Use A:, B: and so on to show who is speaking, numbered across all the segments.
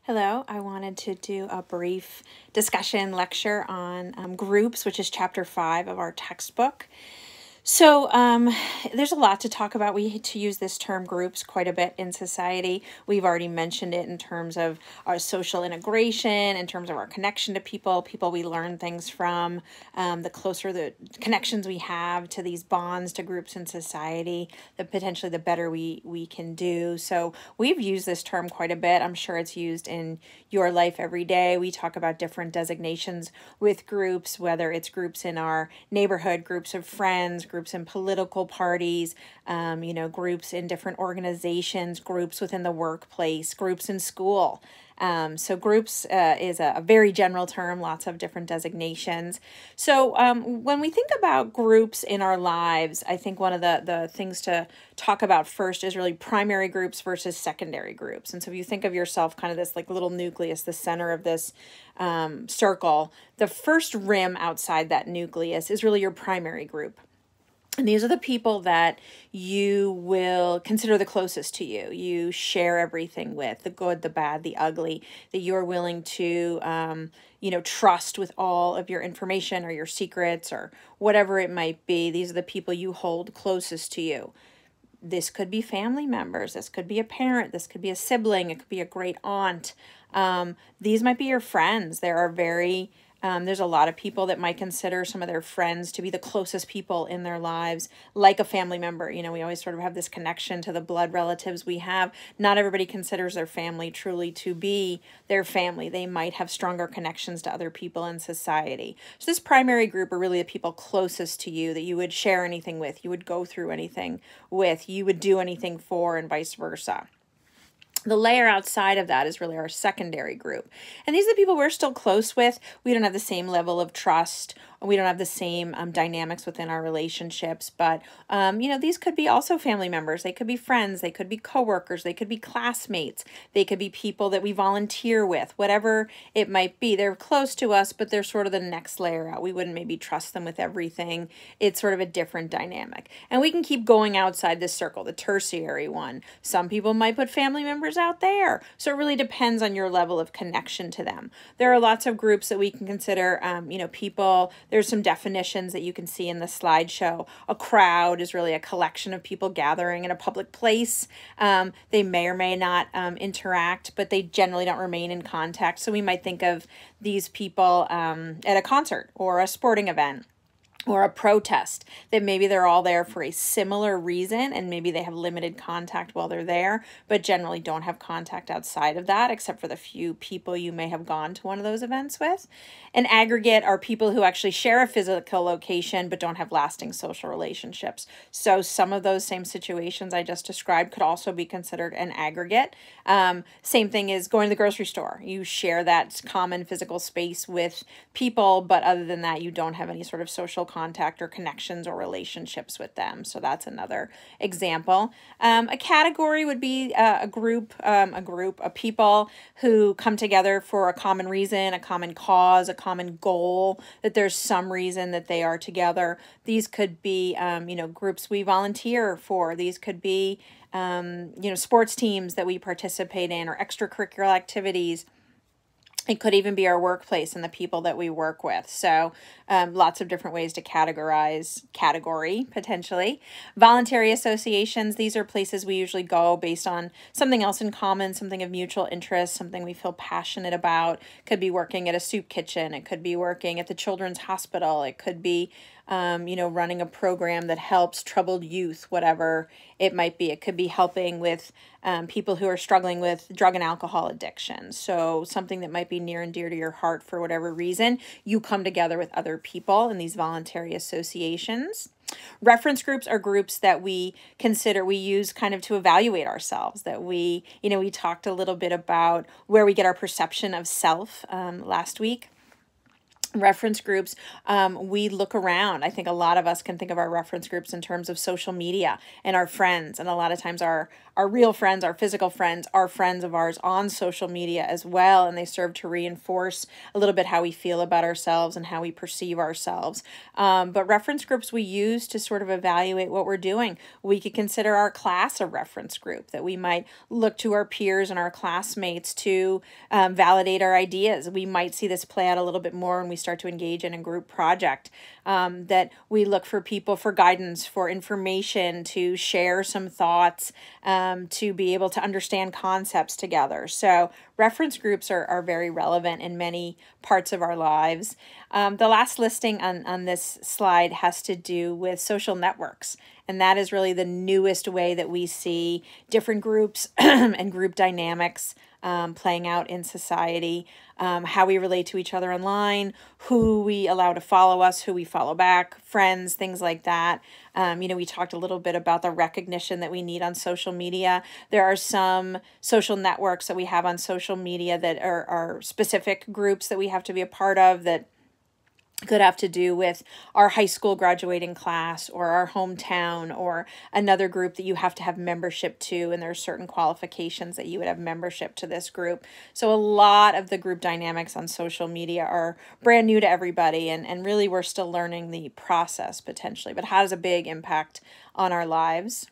A: Hello, I wanted to do a brief discussion lecture on groups, which is chapter 5 of our textbook. So there's a lot to talk about. We to use this term groups quite a bit in society. We've already mentioned it in terms of our social integration, in terms of our connection to people we learn things from, the closer the connections we have to these bonds to groups in society, potentially the better we can do. So we've used this term quite a bit. I'm sure it's used in your life every day. We talk about different designations with groups, whether it's groups in our neighborhood, groups of friends, groups in political parties, groups in different organizations, groups within the workplace, groups in school. So groups is a very general term, lots of different designations. So when we think about groups in our lives, I think one of the things to talk about first is really primary groups versus secondary groups. And so if you think of yourself kind of this like little nucleus, the center of this circle, the first rim outside that nucleus is really your primary group. And these are the people that you will consider the closest to you. You share everything with, the good, the bad, the ugly, that you're willing to, trust with all of your information or your secrets or whatever it might be. These are the people you hold closest to you. This could be family members. This could be a parent. This could be a sibling. It could be a great aunt. These might be your friends. There's a lot of people that might consider some of their friends to be the closest people in their lives, like a family member. We always sort of have this connection to the blood relatives we have. Not everybody considers their family truly to be their family. They might have stronger connections to other people in society. So this primary group are really the people closest to you that you would share anything with, you would go through anything with, you would do anything for, and vice versa. The layer outside of that is really our secondary group. And these are the people we're still close with. We don't have the same level of trust. We don't have the same dynamics within our relationships. But, these could be also family members. They could be friends. They could be coworkers. They could be classmates. They could be people that we volunteer with. Whatever it might be. They're close to us, but they're sort of the next layer out. We wouldn't maybe trust them with everything. It's sort of a different dynamic. And we can keep going outside this circle, the tertiary one. Some people might put family members out there. So it really depends on your level of connection to them. There are lots of groups that we can consider, people. There's some definitions that you can see in the slideshow. A crowd is really a collection of people gathering in a public place. They may or may not interact, but they generally don't remain in contact. So we might think of these people at a concert or a sporting event or a protest, that maybe they're all there for a similar reason and maybe they have limited contact while they're there, but generally don't have contact outside of that, except for the few people you may have gone to one of those events with. An aggregate are people who actually share a physical location but don't have lasting social relationships. So some of those same situations I just described could also be considered an aggregate. Same thing is going to the grocery store. You share that common physical space with people, but other than that, you don't have any sort of social contact or connections or relationships with them. So that's another example. A category would be a group of people who come together for a common reason, a common cause, a common goal, that there's some reason that they are together. These could be, groups we volunteer for. These could be, sports teams that we participate in or extracurricular activities. It could even be our workplace and the people that we work with. So lots of different ways to category, potentially. Voluntary associations, these are places we usually go based on something else in common, something of mutual interest, something we feel passionate about. Could be working at a soup kitchen. It could be working at the children's hospital. It could be running a program that helps troubled youth, whatever it might be. It could be helping with people who are struggling with drug and alcohol addiction. So something that might be near and dear to your heart for whatever reason, you come together with other people in these voluntary associations. Reference groups are groups that we use kind of to evaluate ourselves, that we talked a little bit about where we get our perception of self last week. Reference groups, we look around. I think a lot of us can think of our reference groups in terms of social media and our friends. And a lot of times our real friends, our physical friends, are friends of ours on social media as well. And they serve to reinforce a little bit how we feel about ourselves and how we perceive ourselves. But reference groups we use to sort of evaluate what we're doing. We could consider our class a reference group, that we might look to our peers and our classmates to validate our ideas. We might see this play out a little bit more when we start to engage in a group project, that we look for people for guidance, for information, to share some thoughts, to be able to understand concepts together. So reference groups are very relevant in many parts of our lives. The last listing on this slide has to do with social networks. And that is really the newest way that we see different groups and group dynamics playing out in society, how we relate to each other online, who we allow to follow us, who we follow back, friends, things like that. We talked a little bit about the recognition that we need on social media. There are some social networks that we have on social media that are specific groups that we have to be a part of, that could have to do with our high school graduating class or our hometown or another group that you have to have membership to, and there are certain qualifications that you would have membership to this group. So a lot of the group dynamics on social media are brand new to everybody, and really we're still learning the process potentially, but has a big impact on our lives.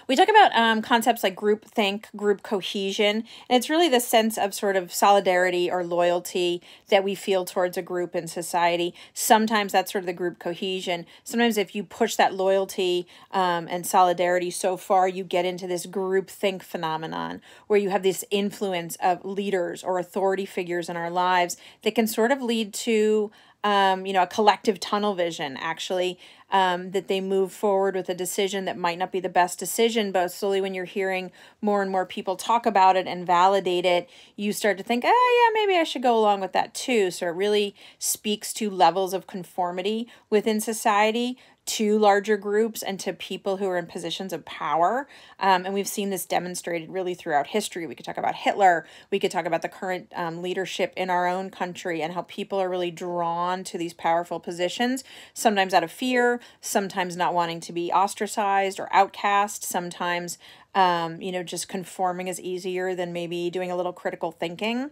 A: We talk about concepts like groupthink, group cohesion, and it's really the sense of sort of solidarity or loyalty that we feel towards a group in society. Sometimes that's sort of the group cohesion. Sometimes if you push that loyalty and solidarity so far, you get into this groupthink phenomenon where you have this influence of leaders or authority figures in our lives that can sort of lead to a collective tunnel vision, actually, that they move forward with a decision that might not be the best decision, but slowly when you're hearing more and more people talk about it and validate it, you start to think, oh yeah, maybe I should go along with that too. So it really speaks to levels of conformity within society, to larger groups, and to people who are in positions of power. And we've seen this demonstrated really throughout history. We could talk about Hitler. We could talk about the current leadership in our own country and how people are really drawn to these powerful positions, sometimes out of fear, sometimes not wanting to be ostracized or outcast, sometimes, just conforming is easier than maybe doing a little critical thinking.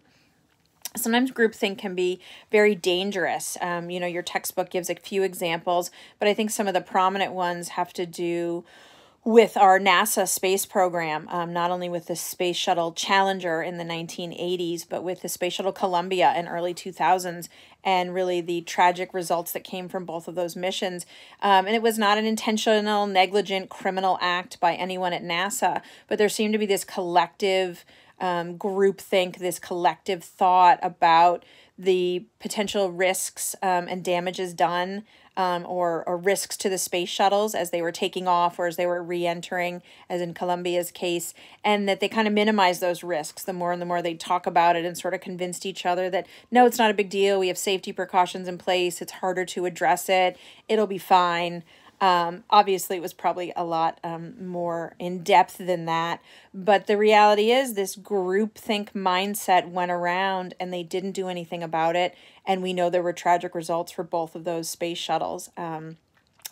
A: Sometimes groupthink can be very dangerous. Your textbook gives a few examples, but I think some of the prominent ones have to do with our NASA space program, not only with the Space Shuttle Challenger in the 1980s, but with the Space Shuttle Columbia in early 2000s, and really the tragic results that came from both of those missions. And it was not an intentional, negligent, criminal act by anyone at NASA, but there seemed to be this collective groupthink, this collective thought about the potential risks and damages done, or risks to the space shuttles as they were taking off or as they were re-entering, as in Columbia's case, and that they kind of minimized those risks the more and the more they talk about it, and sort of convinced each other that, no, it's not a big deal. We have safety precautions in place. It's harder to address it. It'll be fine. Obviously, it was probably a lot more in depth than that. But the reality is this groupthink mindset went around and they didn't do anything about it. And we know there were tragic results for both of those space shuttles.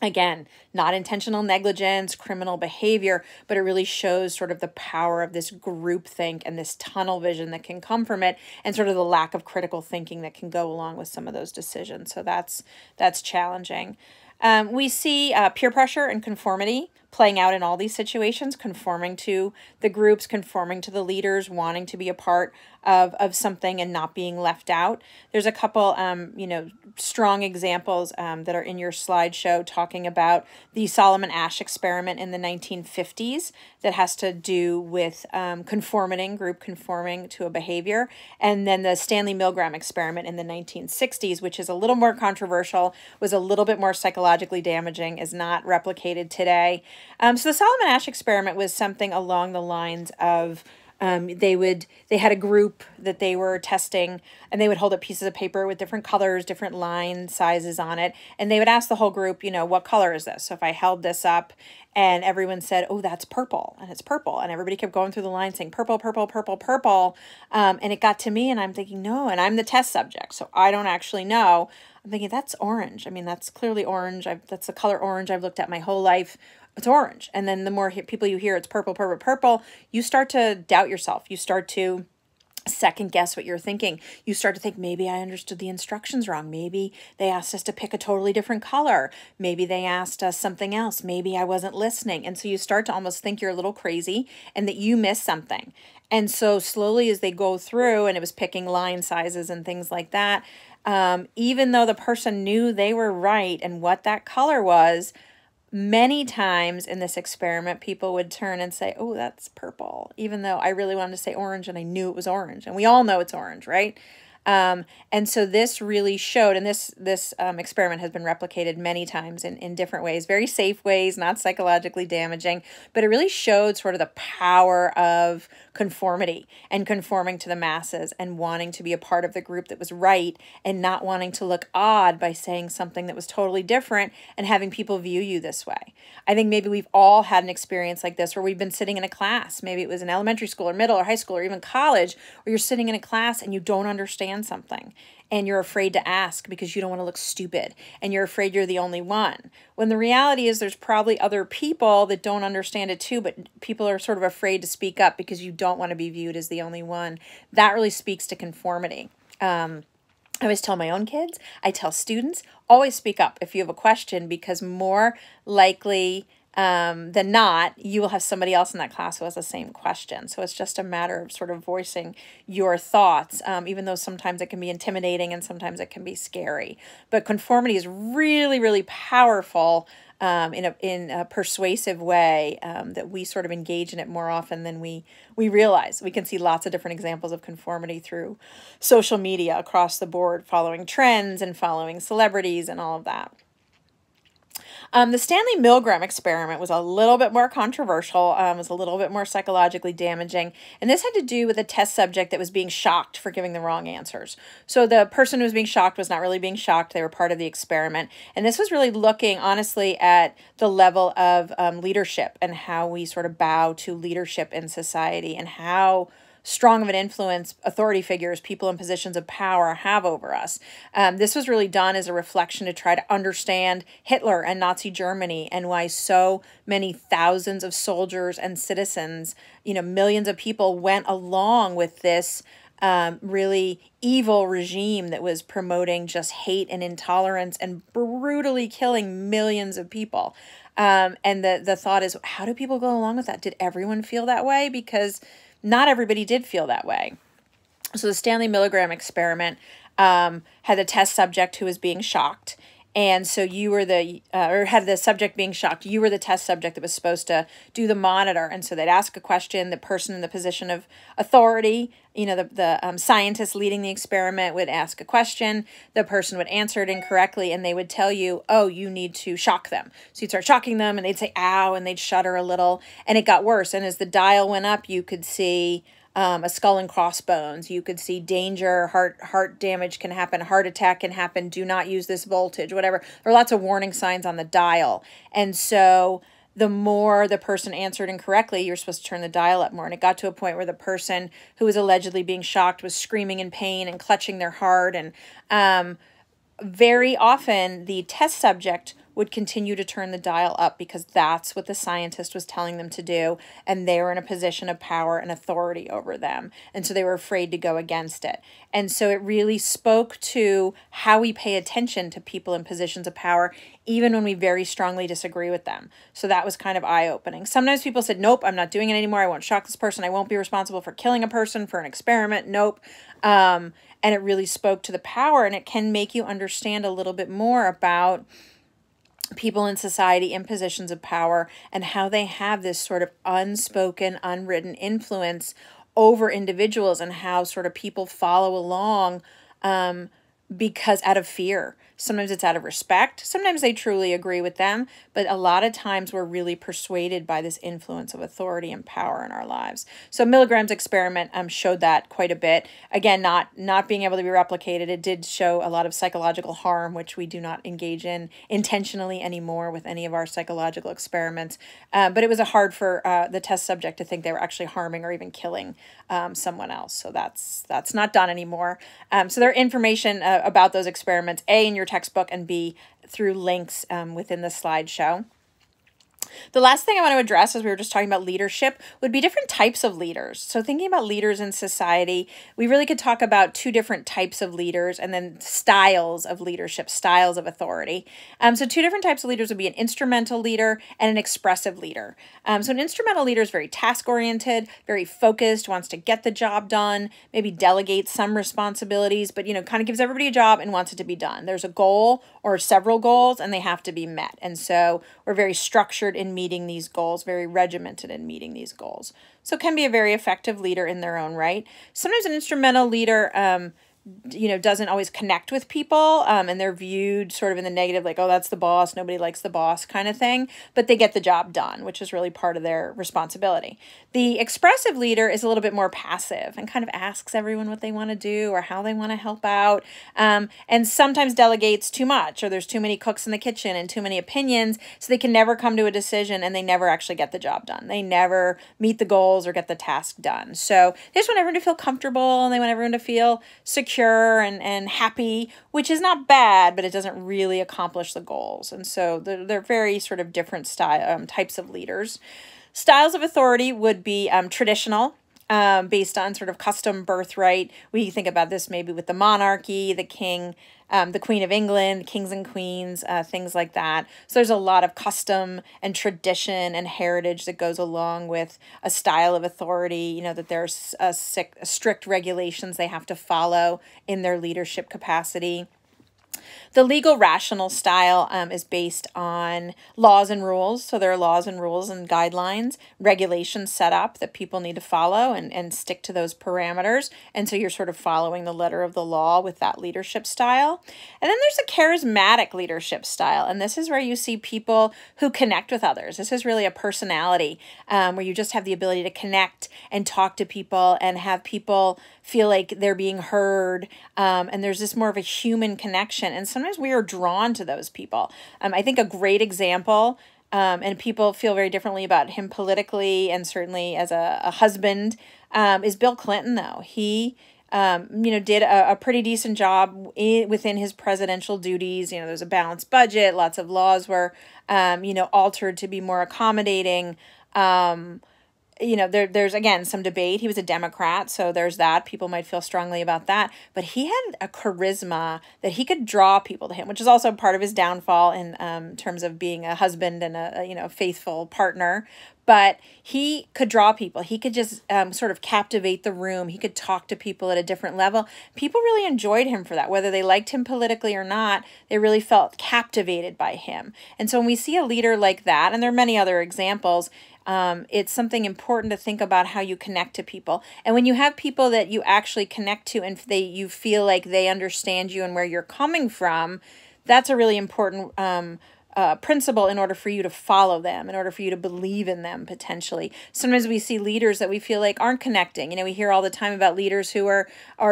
A: Again, not intentional negligence, criminal behavior, but it really shows sort of the power of this groupthink and this tunnel vision that can come from it, and sort of the lack of critical thinking that can go along with some of those decisions. So that's challenging. We see peer pressure and conformity playing out in all these situations, conforming to the groups, conforming to the leaders, wanting to be a part of something and not being left out. There's a couple, strong examples that are in your slideshow talking about the Solomon Asch experiment in the 1950s that has to do with group conforming to a behavior, and then the Stanley Milgram experiment in the 1960s, which is a little more controversial, was a little bit more psychologically damaging, is not replicated today. So the Solomon Asch experiment was something along the lines of They had a group that they were testing, and they would hold up pieces of paper with different colors, different line sizes on it, and they would ask the whole group, what color is this? So if I held this up and everyone said, oh, that's purple, and it's purple, and everybody kept going through the line saying purple, purple, purple, purple, and it got to me, and I'm thinking, no, and I'm the test subject, so I don't actually know. I'm thinking, that's orange. I mean, that's clearly orange. That's the color orange I've looked at my whole life. It's orange. And then the more people you hear it's purple, purple, purple, you start to doubt yourself. You start to second guess what you're thinking. You start to think, maybe I understood the instructions wrong. Maybe they asked us to pick a totally different color. Maybe they asked us something else. Maybe I wasn't listening. And so you start to almost think you're a little crazy and that you missed something. And so slowly as they go through, and it was picking line sizes and things like that, even though the person knew they were right and what that color was, many times in this experiment, people would turn and say, oh, that's purple, even though I really wanted to say orange and I knew it was orange. And we all know it's orange, right? And so this really showed, and this experiment has been replicated many times in different ways, very safe ways, not psychologically damaging, but it really showed sort of the power of conformity and conforming to the masses and wanting to be a part of the group that was right and not wanting to look odd by saying something that was totally different and having people view you this way. I think maybe we've all had an experience like this where we've been sitting in a class, maybe it was in elementary school or middle or high school or even college, where you're sitting in a class and you don't understand something and you're afraid to ask because you don't want to look stupid and you're afraid you're the only one. When the reality is there's probably other people that don't understand it too, but people are sort of afraid to speak up because you don't want to be viewed as the only one. That really speaks to conformity. I always tell my own kids, I tell students, always speak up if you have a question, because more likely than not, you will have somebody else in that class who has the same question. So it's just a matter of sort of voicing your thoughts, even though sometimes it can be intimidating and sometimes it can be scary. But conformity is really, really powerful in a persuasive way, that we sort of engage in it more often than we realize. We can see lots of different examples of conformity through social media across the board, following trends and following celebrities and all of that. The Stanley Milgram experiment was a little bit more controversial, was a little bit more psychologically damaging, and this had to do with a test subject that was being shocked for giving the wrong answers. So the person who was being shocked was not really being shocked, they were part of the experiment, and this was really looking honestly at the level of leadership and how we sort of bow to leadership in society and how strong of an influence authority figures, people in positions of power, have over us. This was really done as a reflection to try to understand Hitler and Nazi Germany and why so many thousands of soldiers and citizens, millions of people went along with this really evil regime that was promoting just hate and intolerance and brutally killing millions of people. And the thought is, how do people go along with that? Did everyone feel that way? Because not everybody did feel that way. So the Stanley Milgram experiment had a test subject who was being shocked. And so you were or had the subject being shocked, you were the test subject that was supposed to do the monitor. And so they'd ask a question, the person in the position of authority, the scientist leading the experiment would ask a question, the person would answer it incorrectly, and they would tell you, oh, you need to shock them. So you'd start shocking them, and they'd say, ow, and they'd shudder a little, and it got worse. And as the dial went up, you could see a skull and crossbones. You could see danger, heart damage can happen, heart attack can happen, do not use this voltage, whatever. There are lots of warning signs on the dial. And so the more the person answered incorrectly, you're supposed to turn the dial up more. And it got to a point where the person who was allegedly being shocked was screaming in pain and clutching their heart. And very often the test subject would continue to turn the dial up because that's what the scientist was telling them to do, and they were in a position of power and authority over them, and so they were afraid to go against it. And so it really spoke to how we pay attention to people in positions of power, even when we very strongly disagree with them. So that was kind of eye-opening. Sometimes people said, nope, I'm not doing it anymore, I won't shock this person, I won't be responsible for killing a person for an experiment, nope. And it really spoke to the power, and it can make you understand a little bit more about people in society in positions of power and how they have this sort of unspoken, unwritten influence over individuals, and how sort of people follow along because out of fear. Sometimes it's out of respect. Sometimes they truly agree with them, but a lot of times we're really persuaded by this influence of authority and power in our lives. So Milligram's experiment showed that quite a bit. Again, not being able to be replicated. It did show a lot of psychological harm, which we do not engage in intentionally anymore with any of our psychological experiments. But it was hard for the test subject to think they were actually harming or even killing someone else. So that's not done anymore. So there are information about those experiments, A, in your textbook, and B, through links within the slideshow. The last thing I want to address, as we were just talking about leadership, would be different types of leaders. So thinking about leaders in society, we really could talk about two different types of leaders and then styles of leadership, styles of authority. So two different types of leaders would be an instrumental leader and an expressive leader. So an instrumental leader is very task-oriented, very focused, wants to get the job done, maybe delegates some responsibilities, but, kind of gives everybody a job and wants it to be done. There's a goal or several goals, and they have to be met. And so we're very structured in meeting these goals, very regimented in meeting these goals. So can be a very effective leader in their own right. Sometimes an instrumental leader doesn't always connect with people, and they're viewed sort of in the negative, like, oh, that's the boss, nobody likes the boss kind of thing, but they get the job done, which is really part of their responsibility. The expressive leader is a little bit more passive and kind of asks everyone what they want to do or how they want to help out, and sometimes delegates too much, or there's too many cooks in the kitchen and too many opinions, so they can never come to a decision and they never actually get the job done. They never meet the goals or get the task done. So they just want everyone to feel comfortable, and they want everyone to feel secure and happy, which is not bad, but it doesn't really accomplish the goals. And so they're very sort of different types of leaders. Styles of authority would be traditional, based on sort of custom birthright. We think about this maybe with the monarchy, the king, the Queen of England, kings and queens, things like that. So there's a lot of custom and tradition and heritage that goes along with a style of authority, that there's strict regulations they have to follow in their leadership capacity. The legal rational style is based on laws and rules. So there are laws and rules and guidelines, regulations set up that people need to follow and stick to those parameters. And so you're sort of following the letter of the law with that leadership style. And then there's a charismatic leadership style. And this is where you see people who connect with others. This is really a personality where you just have the ability to connect and talk to people and have people feel like they're being heard. And there's this more of a human connection. And sometimes we are drawn to those people. I think a great example, and people feel very differently about him politically and certainly as a husband, is Bill Clinton, though. He did a pretty decent job within his presidential duties. There's a balanced budget. Lots of laws were, altered to be more accommodating. There's, again, some debate. He was a Democrat, so there's that. People might feel strongly about that. But he had a charisma that he could draw people to him, which is also part of his downfall in terms of being a husband and a faithful partner. But he could draw people. He could just sort of captivate the room. He could talk to people at a different level. People really enjoyed him for that. Whether they liked him politically or not, they really felt captivated by him. And so when we see a leader like that, and there are many other examples, it's something important to think about how you connect to people. And when you have people that you actually connect to and you feel like they understand you and where you're coming from, that's a really important principle in order for you to follow them, in order for you to believe in them potentially. Sometimes we see leaders that we feel like aren't connecting. We hear all the time about leaders who are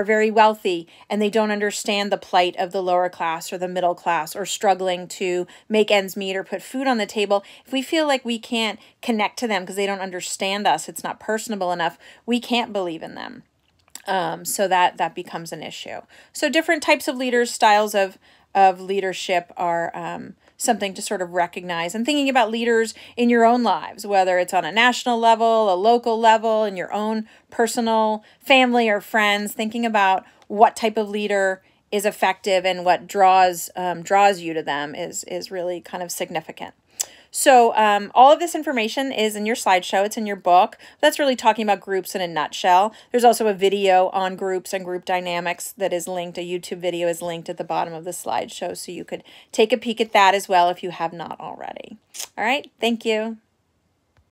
A: very wealthy and they don't understand the plight of the lower class or the middle class or struggling to make ends meet or put food on the table. If we feel like we can't connect to them because they don't understand us, it's not personable enough, we can't believe in them. So that becomes an issue. So different types of leaders, styles of leadership are something to sort of recognize, and thinking about leaders in your own lives, whether it's on a national level, a local level, in your own personal family or friends, thinking about what type of leader is effective and what draws you to them is really kind of significant. So all of this information is in your slideshow. It's in your book. That's really talking about groups in a nutshell. There's also a video on groups and group dynamics that is linked. A YouTube video is linked at the bottom of the slideshow, so you could take a peek at that as well if you have not already. All right, thank you.